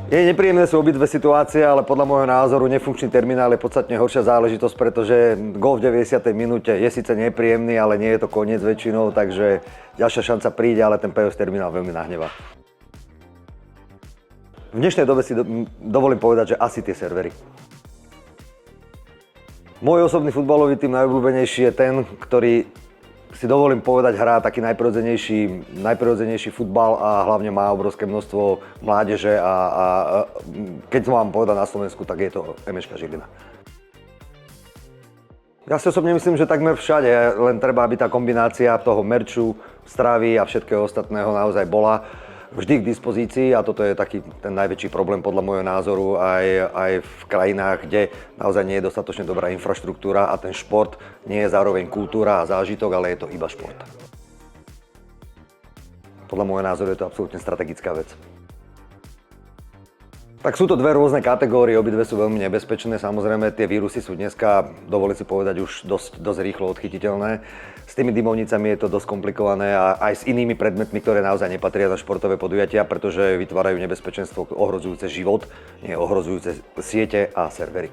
Je nepríjemné sú obidve situácie, ale podľa môjho názoru nefunkčný terminál je podstatne horšia záležitosť, pretože gól v 90. minúte je síce nepríjemný, ale nie je to koniec väčšinou, takže ďalšia šanca príde, ale ten POS terminál veľmi nahnevá. V dnešnej dobe si dovolím povedať, že asi tie servery. Môj osobný futbalový tým najobľúbenejší je ten, ktorý si dovolím povedať, hrá taký najprirodzenejší futbal a hlavne má obrovské množstvo mládeže a keď to mám povedať na Slovensku, tak je to MŠK Žilina. Ja si osobne myslím, že takmer všade, len treba, aby tá kombinácia toho merču, stravy a všetkého ostatného naozaj bola vždy k dispozícii a toto je taký ten najväčší problém podľa môjho názoru aj v krajinách, kde naozaj nie je dostatočne dobrá infraštruktúra a ten šport nie je zároveň kultúra a zážitok, ale je to iba šport. Podľa môjho názoru je to absolútne strategická vec. Tak sú to dve rôzne kategórie, obidve sú veľmi nebezpečné. Samozrejme, tie vírusy sú dneska, dovolím si povedať, už dosť rýchlo odchytiteľné. S tými dymovnicami je to dosť komplikované a aj s inými predmetmi, ktoré naozaj nepatria na športové podujatia, pretože vytvárajú nebezpečenstvo ohrozujúce život, nie ohrozujúce siete a servery.